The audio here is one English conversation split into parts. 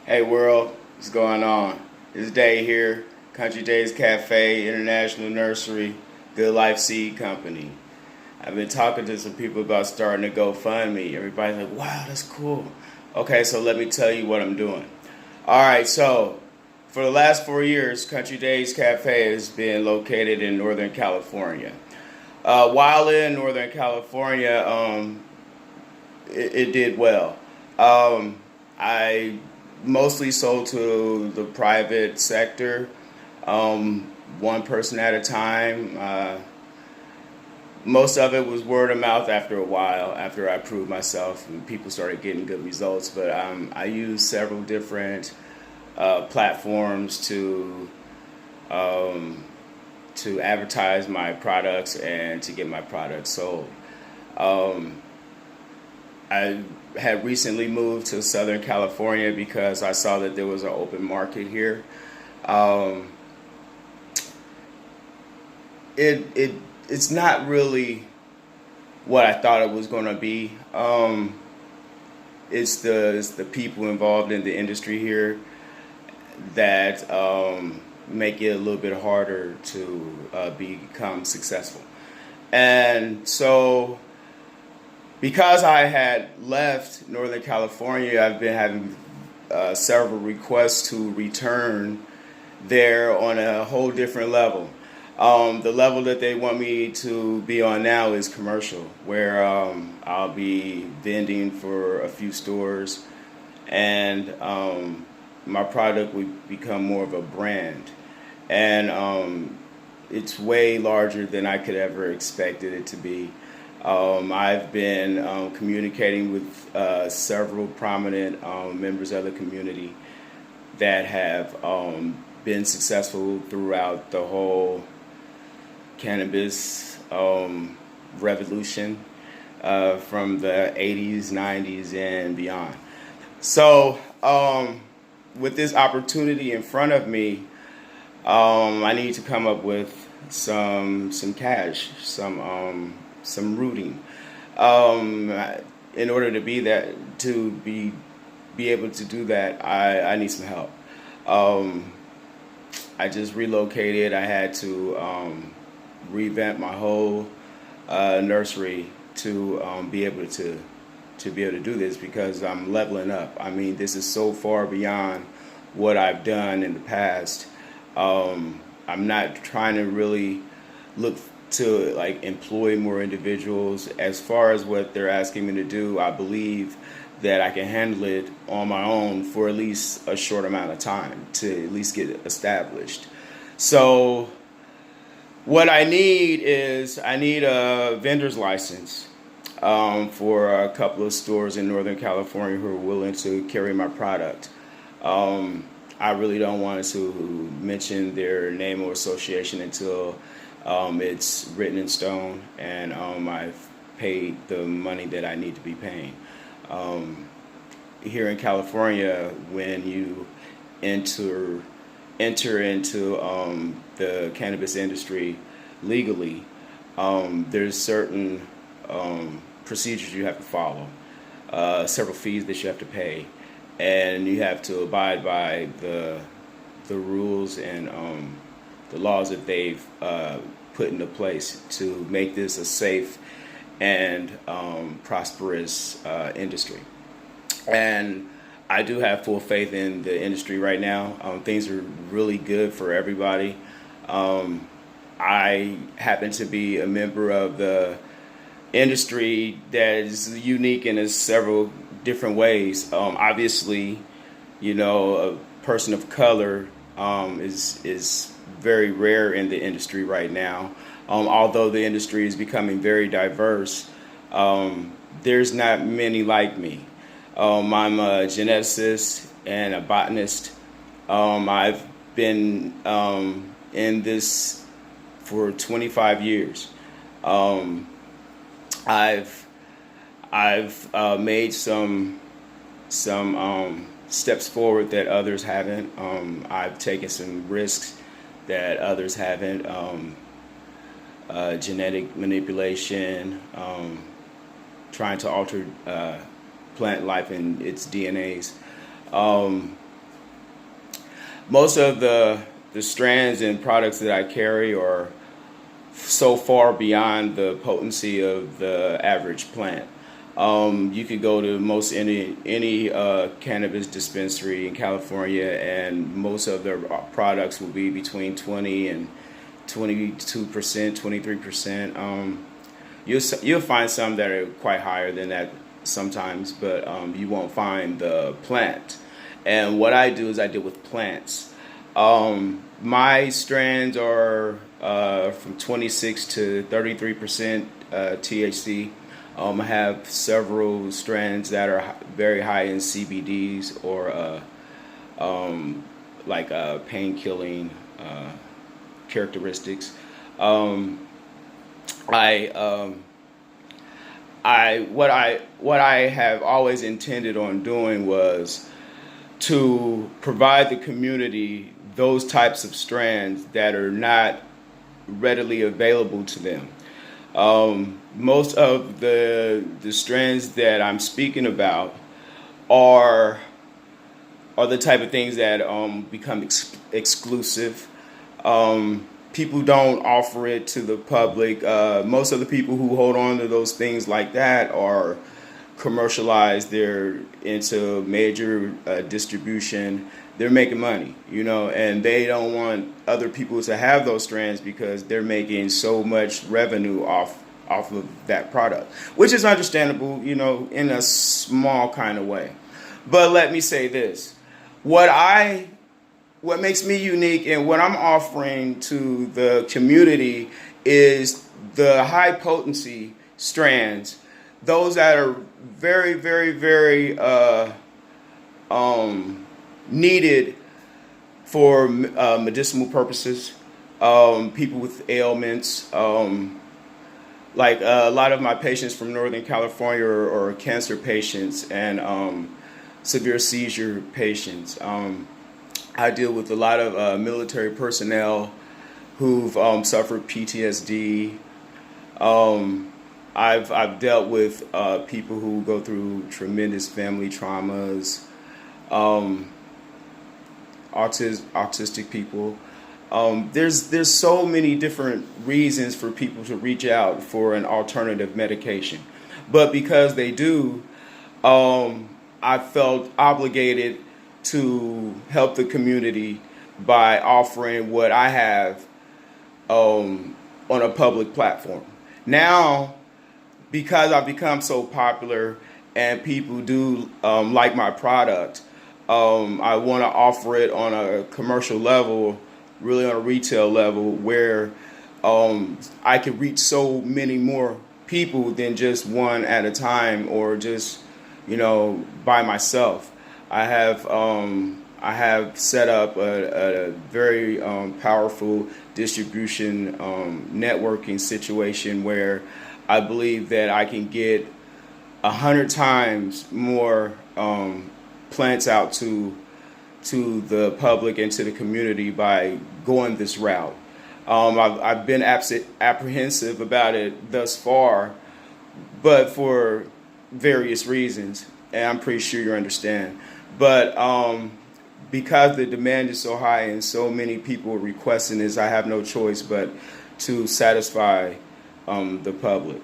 Hey world, what's going on? It's Day here, Country Days Cafe, International Nursery, Good Life Seed Company. I've been talking to some people about starting a GoFundMe. Everybody's like, wow, that's cool. Okay, so let me tell you what I'm doing. Alright, so for the last 4 years, Country Days Cafe has been located in Northern California. While in Northern California, it did well. I mostly sold to the private sector, one person at a time. Most of it was word of mouth after a while, after I proved myself and people started getting good results. But I used several different platforms to advertise my products and to get my products sold. I had recently moved to Southern California because I saw that there was an open market here. It's not really what I thought it was going to be. It's the people involved in the industry here that make it a little bit harder to become successful. And so, because I had left Northern California, I've been having several requests to return there on a whole different level. The level that they want me to be on now is commercial, where I'll be vending for a few stores, and my product would become more of a brand. And it's way larger than I could ever expected it to be. I've been communicating with several prominent members of the community that have been successful throughout the whole cannabis revolution from the 80s, 90s, and beyond. So with this opportunity in front of me, I need to come up with some cash, some rooting. In order to be able to do that, I need some help. I just relocated. I had to revamp my whole nursery to be able to do this, because I'm leveling up. I mean, this is so far beyond what I've done in the past. I'm not trying to really look to like employ more individuals. As far as what they're asking me to do, I believe that I can handle it on my own for at least a short amount of time to at least get established. So what I need is a vendor's license for a couple of stores in Northern California who are willing to carry my product. I really don't want to mention their name or association until it's written in stone and I've paid the money that I need to be paying. Here in California, when you enter into the cannabis industry legally, there's certain procedures you have to follow, several fees that you have to pay, and you have to abide by the rules and the laws that they've put into place to make this a safe and prosperous industry. And I do have full faith in the industry right now. Things are really good for everybody. I happen to be a member of the industry that is unique in several different ways. Obviously, you know, a person of color is very rare in the industry right now. Although the industry is becoming very diverse, there's not many like me. I'm a geneticist and a botanist. I've been in this for 25 years. I've made some steps forward that others haven't. I've taken some risks that others haven't. Genetic manipulation, trying to alter plant life and its DNAs. most of the strands and products that I carry are so far beyond the potency of the average plant. You could go to most any cannabis dispensary in California, and most of their products will be between 20 and 22%, 23%. You'll find some that are quite higher than that sometimes, but you won't find the plant. And what I do is I deal with plants. My strands are from 26 to 33% THC. I have several strands that are very high in CBDs or like pain killing characteristics. I what I have always intended on doing was to provide the community those types of strands that are not readily available to them. Most of the strands that I'm speaking about are the type of things that become exclusive. People don't offer it to the public. Most of the people who hold on to those things like that are commercialized. They're into major distribution. They're making money, and they don't want other people to have those strands because they're making so much revenue off of that product, which is understandable, in a small kind of way. But let me say this: what makes me unique and what I'm offering to the community is the high potency strands, those that are very, very, very needed for medicinal purposes. People with ailments, like a lot of my patients from Northern California are cancer patients and severe seizure patients. I deal with a lot of military personnel who've suffered PTSD. I've dealt with people who go through tremendous family traumas, autistic people. There's so many different reasons for people to reach out for an alternative medication, but because they do, I felt obligated to help the community by offering what I have on a public platform. Now, because I've become so popular and people do like my product, I want to offer it on a commercial level, really on a retail level, where I can reach so many more people than just one at a time or just, by myself. I have set up a very powerful distribution networking situation where I believe that I can get 100 times more plants out to the public and to the community by going this route. I've been apprehensive about it thus far, but for various reasons, and I'm pretty sure you understand. But because the demand is so high and so many people are requesting this, I have no choice but to satisfy the public.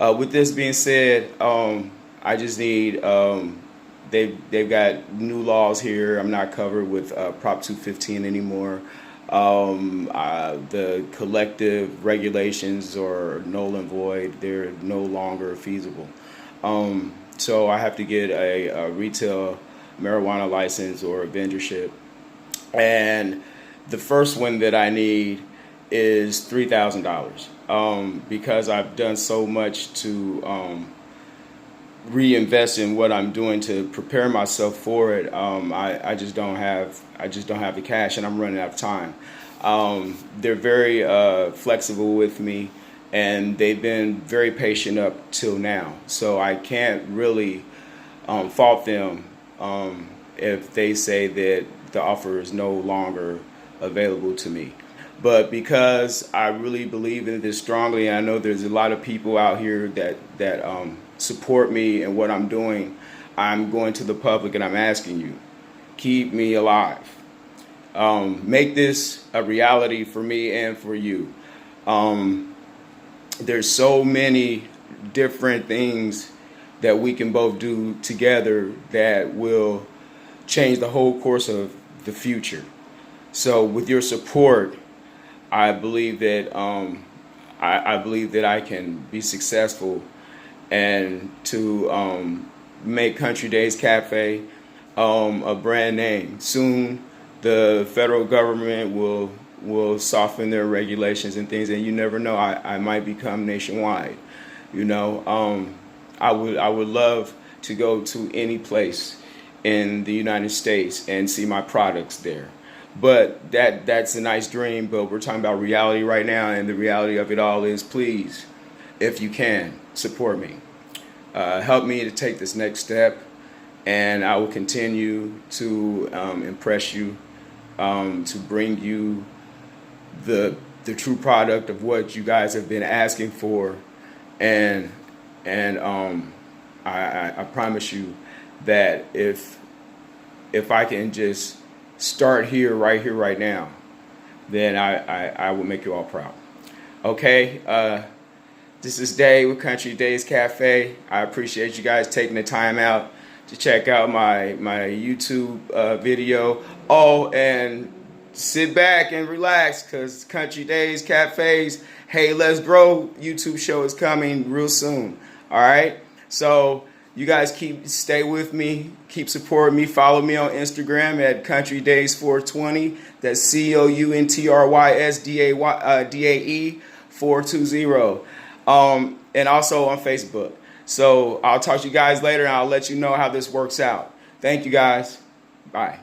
With this being said, I just need, they've got new laws here. I'm not covered with Prop 215 anymore. The collective regulations are null and void. They're no longer feasible. So I have to get a retail marijuana license or a vendorship. And the first one that I need is $3,000 because I've done so much to reinvest in what I'm doing to prepare myself for it. I just don't have the cash, and I'm running out of time. They're very flexible with me, and they've been very patient up till now. So I can't really fault them if they say that the offer is no longer available to me. But because I really believe in this strongly, and I know there's a lot of people out here that support me and what I'm doing, I'm going to the public and I'm asking you, keep me alive. make this a reality for me and for you. There's so many different things that we can both do together that will change the whole course of the future. So with your support, I believe that I believe that I can be successful and to make Country Days Cafe a brand name. Soon, the federal government will soften their regulations and things, and you never know. I might become nationwide. You know, I would love to go to any place in the United States and see my products there. But that's a nice dream, but we're talking about reality right now, and the reality of it all is, please, if you can, support me. Help me to take this next step, and I will continue to impress you, to bring you the true product of what you guys have been asking for, and I promise you that if I can just start here, right now, then I will make you all proud. Okay, this is Dave with Country Days Cafe. I appreciate you guys taking the time out to check out my YouTube video. Oh, and sit back and relax, because Country Days Cafe's Hey Let's Grow YouTube show is coming real soon. All right, so you guys stay with me, keep supporting me. Follow me on Instagram at Country Days 420. That's COUNTRYSDAE 420. And also on Facebook. So I'll talk to you guys later, and I'll let you know how this works out. Thank you guys. Bye.